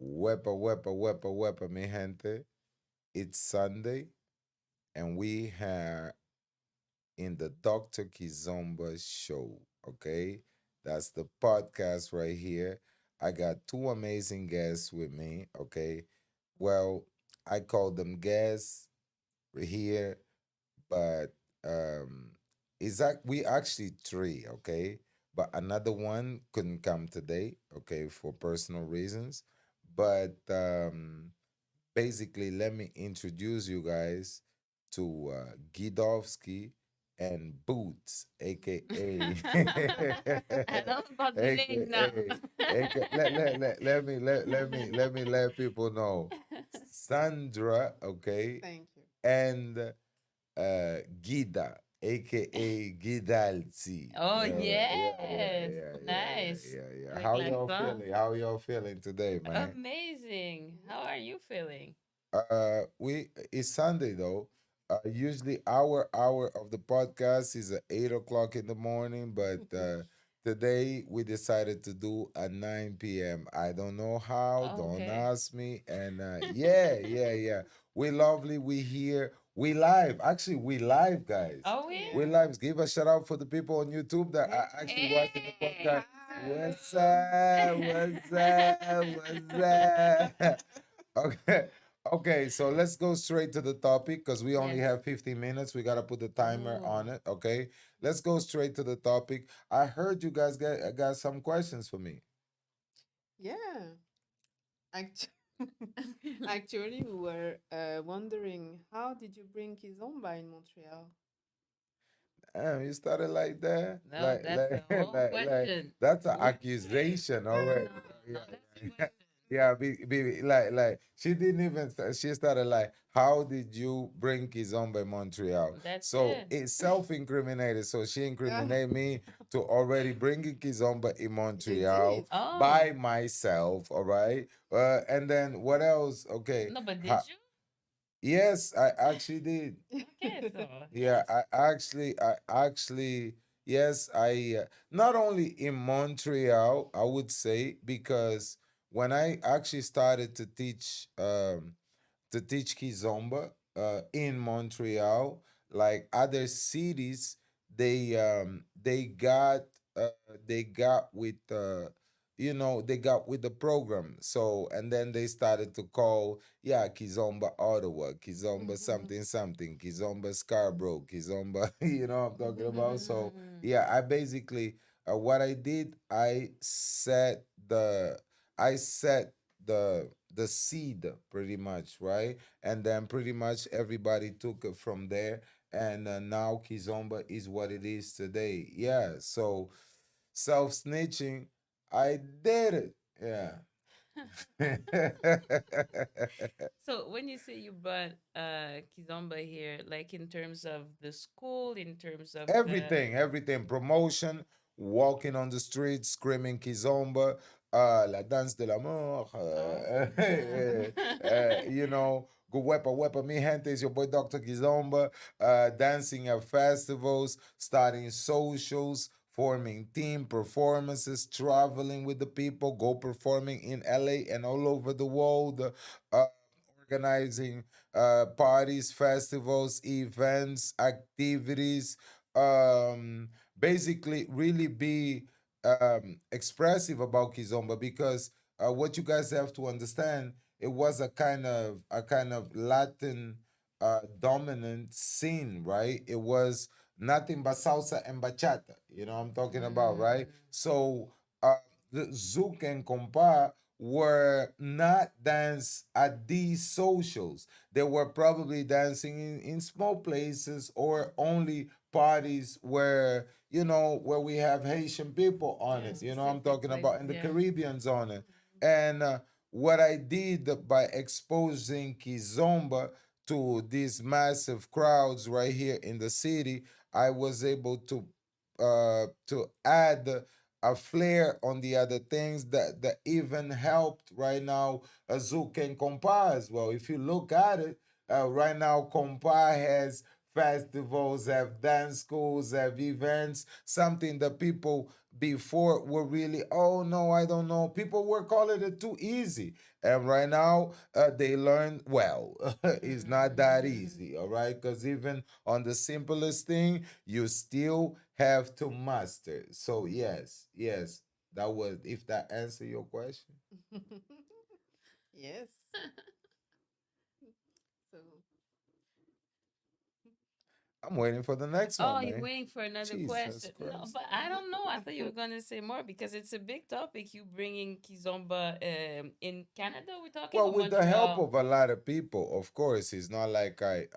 Wepa, mi gente. It's Sunday, and we are in the Dr. Kizomba show. Okay, that's the podcast right here. I got two amazing guests with me. Okay, well, I call them guests here, but um, we actually three. Okay, but another one couldn't come today. Okay, for personal reasons, but basically, let me introduce you guys to Gidovsky and Boots, aka I know about the name now. aka let me let people know Sandra, okay, Thank you. and Gida, aka Gidalzi. Oh, Yeah. yes. Nice. Avec How y'all l'accent. feeling? How y'all feeling today, man? Amazing. How are you feeling? We it's Sunday though. Usually our hour of the podcast is at 8 o'clock in the morning, but today we decided to do at 9 p.m. I don't know how. Don't Okay. ask me. And yeah. We lovely. We here. We live. Actually, we live, guys. Oh, we? We Yeah. live. Give a shout out for the people on YouTube that are actually watching the Hey. podcast. Hi. What's up? What's up? What's up? Okay. Okay, so let's go straight to the topic because we only Yes. have 15 minutes. We got to put the timer Oh. on it. Okay. Let's go straight to the topic. I heard you guys got some questions for me. Yeah. Act- Actually, we were wondering how did you bring Kizomba in Montreal? Damn, you started like that? No, that's a whole question. That's an accusation already. No, no, Yeah, that's a yeah. question. Yeah, like she didn't even she started like, how did you bring Kizomba in Montreal? That's So it. it's self-incriminated. So she Yeah, incriminated me to already bringing Kizomba in Montreal indeed. Oh, by myself. All right. And then what else? Okay. no, but did Ha- you? yes, I actually did. Okay, so Yeah, yes. I actually, yes, not only in Montreal, I would say, because when I actually started to teach Kizomba in Montreal, like other cities, they uh, they got with they got with the program. So and then they started to call, yeah, Kizomba Ottawa, Kizomba Mhm. something something, Kizomba Scarborough, Kizomba, you know what I'm talking about. So Mm. yeah, I basically what I did, I set the seed pretty much, right? And then pretty much everybody took it from there, and now Kizomba is what it is today. Yeah, so self snitching, I did it. Yeah. So when you say you brought Kizomba here, like in terms of the school, in terms of the Everything. Promotion, walking on the street, screaming Kizomba, la danse de l'amour, awesome. you know, go wepa, mi gente, is your boy Dr. Kizomba, dancing at festivals, starting socials, forming team performances, traveling with the people, go performing in LA and all over the world, organizing parties, festivals, events, activities, basically really be expressive about Kizomba because what you guys have to understand, it was a kind of Latin dominant scene, right? It was nothing but salsa and bachata. You know what I'm talking about, right? Mm. So the Zouk and Compa were not dance at these socials. They were probably dancing in small places or only parties where where we have Haitian people on Yeah, it. You know, I'm specific talking about places. and the Yeah. Caribbeans on it. And what I did by exposing Kizomba to these massive crowds right here in the city, I was able to add a flair on the other things that even helped right now Zouk and Compa as well. If you look at it, right now Compa has festivals, have dance schools, have events, something that people before were really, oh no, I don't know. People were calling it too easy. And right now, they learn, well, it's not that easy, all right? Because even on the simplest thing, you still have to master. So, yes, yes, that was, if that answer your question. Yes. So I'm waiting for the next Oh, one, you're man. waiting for another Jesus question. No, Christ. but I don't know. I thought you were gonna say more because it's a big topic. You bringing Kizomba in Canada, we're talking, Well, or with the help Montreal? of a lot of people, of course. It's not like I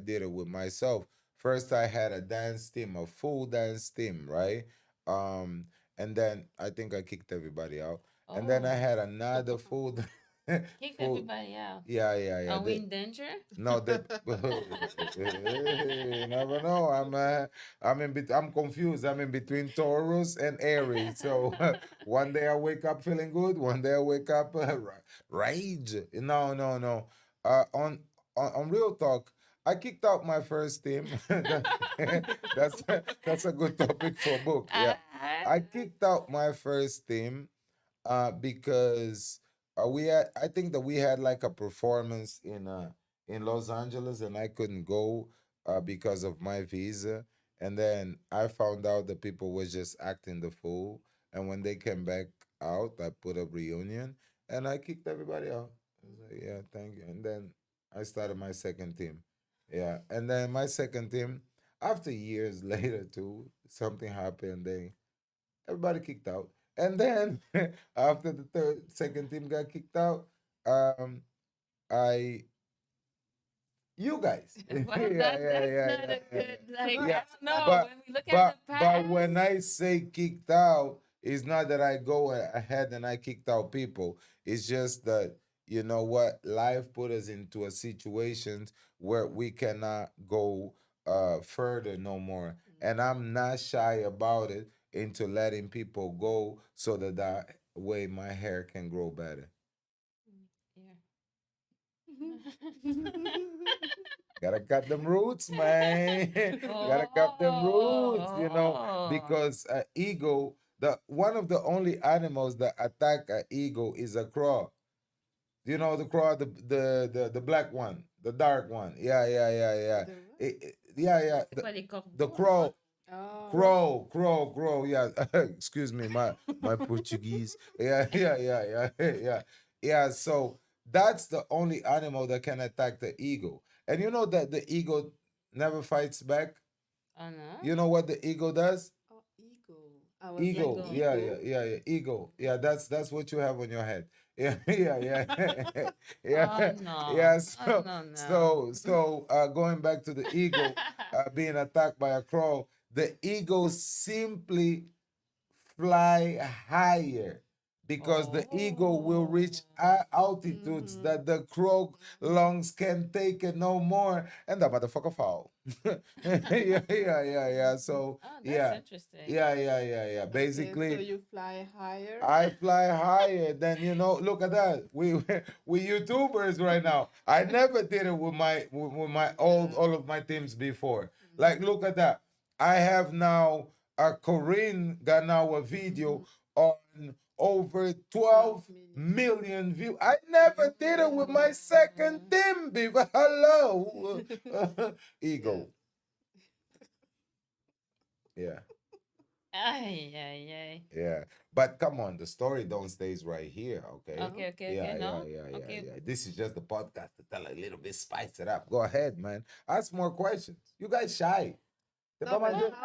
did it with myself. First, I had a dance team, a full dance team, right? Um, and then I think I kicked everybody out. And then I Oh, had another full, kicked full, everybody out. yeah, yeah, yeah. Are we in danger? No, they you never know. I'm confused. I'm in between Taurus and Aries. So one day I wake up feeling good, one day I wake up rage. No, no, no. On real talk, I kicked out my first team. That's that's a good topic for a book. Yeah. Ah, I kicked out my first team because we had, I think that we had like a performance in Los Angeles and I couldn't go because of my visa. And then I found out that people was just acting the fool. And when they came back out, I put a reunion and I kicked everybody out. I was like, yeah, thank you. And then I started my second team. Yeah. And then my second team, after years later too, something happened. Everybody kicked out. And then after the second team got kicked out, um, I you guys. Yeah, well, yeah, that's yeah, not yeah, a yeah. good, like, I Yeah, don't know. but When we look at the but when past, I say kicked out, it's not that I go ahead and I kicked out people. It's just that you know what, life put us into a situation where we cannot go further no more, and I'm not shy about it into letting people go so that that way my hair can grow better. Gotta cut them roots, man. Gotta cut them roots, Oh, because ego, the one of the only animals that attack an ego is a crow. You know the crow, the black one, the dark one. Yeah, yeah, yeah, yeah. the what? Yeah, yeah. c'est quoi les The corbeaux, non? crow, Oh. crow. Yeah. Excuse me, my Portuguese. Yeah, yeah, yeah, yeah, yeah, yeah. So that's the only animal that can attack the eagle. And you know that the eagle never fights back. Oh no, You know what the eagle does? Oh, ego. I was like Eagle. eagle. Yeah, yeah, ego. yeah, yeah. Eagle. Yeah, that's what you have on your head. Yeah, yeah, yeah, Oh yeah, no, yeah. oh So, no, no. going back to the eagle being attacked by a crow, the eagle simply fly higher because the eagle will Oh, reach altitudes Mm-hmm. that the crow Mm-hmm. lungs can take it no more, and the motherfucker fall. Yeah, yeah, yeah, yeah. So oh, that's yeah, interesting. yeah, yeah, yeah, yeah. Okay, so Basically, you fly higher. I fly higher than look at that. We YouTubers right now. I never did it with my Yeah. all of my teams before. Like Mm-hmm. look at that. I have now a Corinne got now a Mm-hmm. video on over 12 12 million. million views. I never did it with my second Mm. team before. Hello. Yeah. Ego. Yeah. Ay, ay, ay. Yeah, but come on, the story don't stays right here, okay? No? Okay, okay, okay. Yeah, yeah, No, yeah, yeah, okay. yeah. This is just the podcast to tell a little bit, spice it up. Go ahead, man. Ask more questions. You guys shy. Te No, but vamos a No, hacer- no.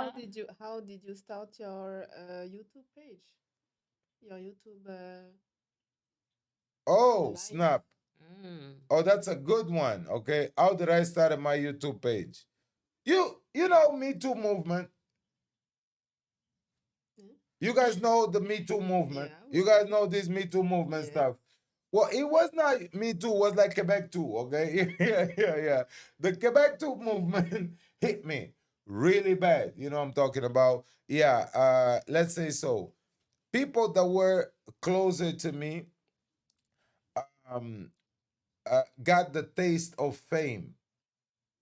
how did you start your YouTube page? Your YouTube Oh, live? snap. Mm. Oh, that's a good one. Okay. How did I start my YouTube page? You know Me Too movement. Hmm? You guys know the Me Too movement. Yeah, we You do. guys know this Me Too movement Yes. stuff. Well, it was not Me Too, it was like Quebec too, okay? Yeah, yeah, yeah. The Quebec too movement hit me really bad. You know what I'm talking about? Yeah, let's say so. People that were closer to me um, got the taste of fame,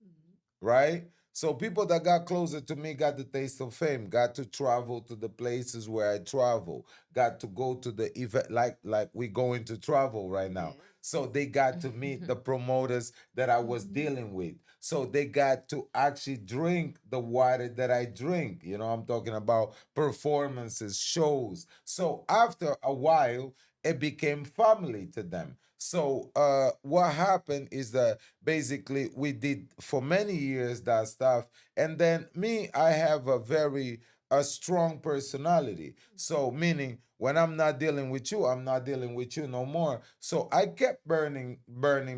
Mm-hmm. right? So people that got closer to me got the taste of fame, got to travel to the places where I travel, got to go to the event like we going to travel right now. Yes. So they got to meet the promoters that I was Mm-hmm. dealing with. So they got to actually drink the water that I drink. You know, I'm talking about performances, shows. So after a while, it became family to them. So what happened is that basically we did for many years that stuff, and then me, I have a strong personality. So meaning when I'm not dealing with you, I'm not dealing with you no more. So I kept burning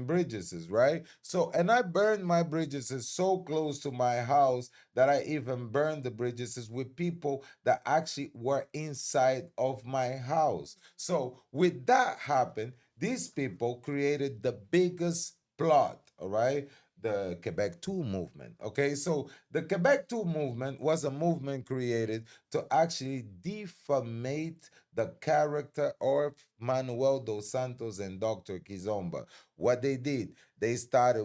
bridges, right? So and I burned my bridges so close to my house that I even burned the bridges with people that actually were inside of my house. So with that happen, these people created the biggest plot, all right? The Quebec 2 movement. Okay, so the Quebec 2 movement was a movement created to actually defamate the character of Manuel dos Santos and Dr. Kizomba. What they did, they started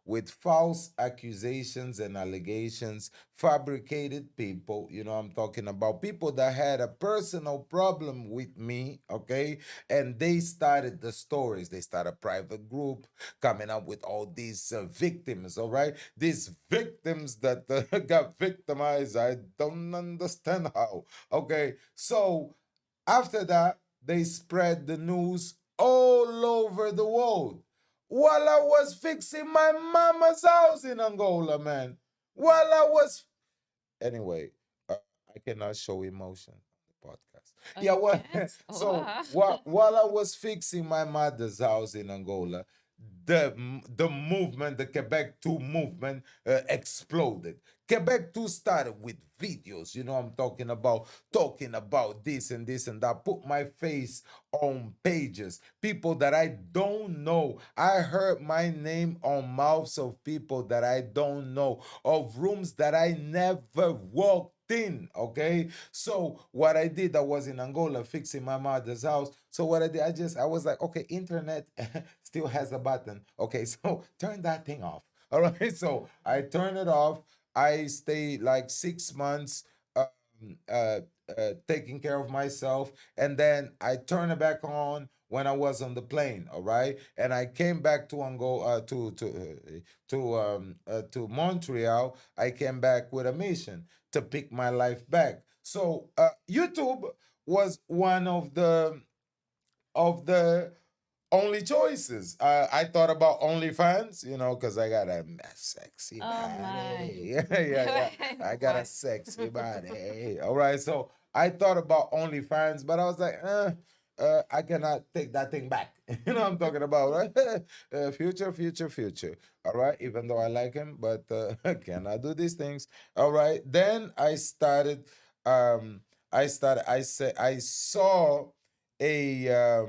with false accusations and allegations, fabricated people. You know, I'm talking about people that had a personal problem with me, okay? And they started the stories. They started a private group coming up with all these victims, all right? These victims that got victimized. I don't understand how. Okay, so after that, they spread the news all over the world. While I was fixing my mama's house in Angola, man. While I was anyway, I cannot show emotion on the podcast. Oh, Yeah, you well, can't? so Wow. while I was fixing my mother's house in Angola, the movement, the Quebec 2 movement, exploded. Quebec 2 started with videos, you know, I'm talking about this and this and that. Put my face on pages, people that I don't know. I heard my name on mouths of people that I don't know, of rooms that I never walked in. Okay, so what I did, I was in Angola fixing my mother's house. So what I did, I was like, okay, internet still has a button. Okay, so turn that thing off. All right, so I turn it off. I stay like 6 months uh, taking care of myself, and then I turn it back on when I was on the plane. All right, and I came back to Angola to Montreal. I came back with a mission to pick my life back. So YouTube was one of the only choices. I thought about OnlyFans, you know, because I got a sexy Oh my. body. Yeah, yeah, yeah. I got a What? sexy body. All right. So I thought about OnlyFans, but I was like, I cannot take that thing back. You know what I'm talking about, right? Future, future, future. All right. Even though I like him, but cannot do these things. All right. Then um, I saw a,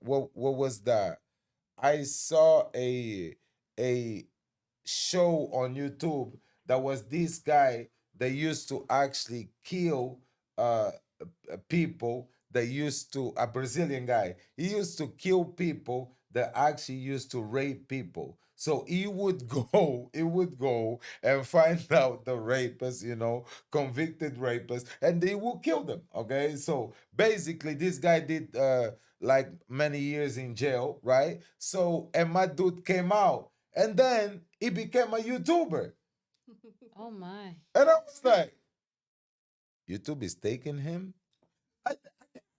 what was that? I saw a show on YouTube that was this guy that used to actually kill uh, people that used to, a Brazilian guy. He used to kill people that actually used to rape people. So he would go and find out the rapists, you know, convicted rapists, and they will kill them. Okay, so basically, this guy did like many years in jail, right? So and my dude came out, and then he became a YouTuber, Oh my. and I was like, YouTube is taking him. I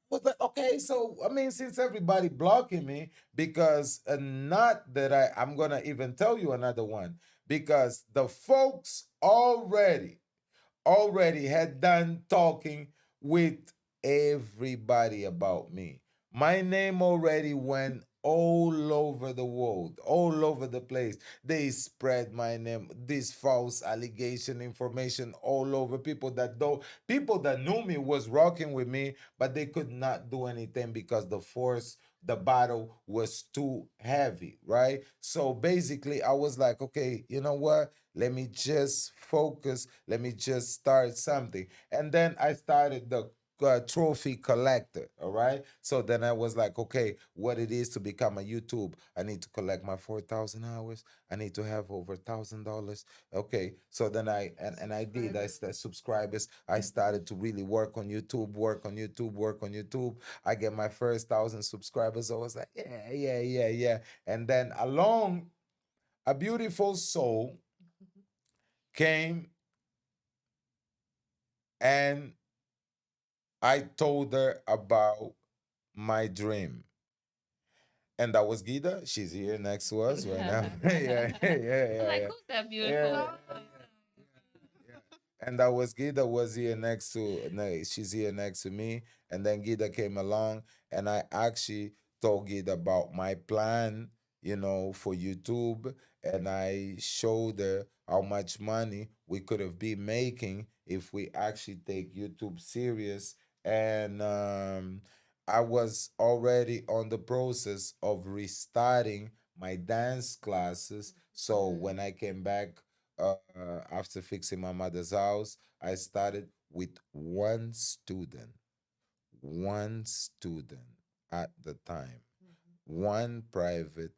was like, okay, so I mean, since everybody blocking me, because not that I'm gonna even tell you another one, because the folks already had done talking with everybody about me. My name already went all over the world, all over the place. They spread my name, this false allegation information all over. People that knew me was rocking with me, but they could not do anything because the battle was too heavy, right? So basically, I was like, okay, you know what? Let me just focus. Let me just start something. And then I started trophy collector. All right. So then I was like, okay, what it is to become a YouTube? I need to collect my 4,000 hours. I need to have over $1,000. Okay. So then and I did. I Subscribers. started subscribers. I started to really work on YouTube, work on YouTube, work on YouTube. I get my first 1,000 subscribers. I was like, yeah, yeah, yeah, yeah. And then along a beautiful soul came and I told her about my dream. And that was Gita. She's here next to us right now. Yeah, yeah, I'm yeah, like, yeah. who's that Yeah, beautiful? yeah. And that was Gita was here next to no, she's here next to me. And then Gita came along and I actually told Gita about my plan, for YouTube. And I showed her how much money we could have been making if we actually take YouTube serious. And I was already on the process of restarting my dance classes. So when I came back after fixing my mother's house, I started with one student at the time, one private.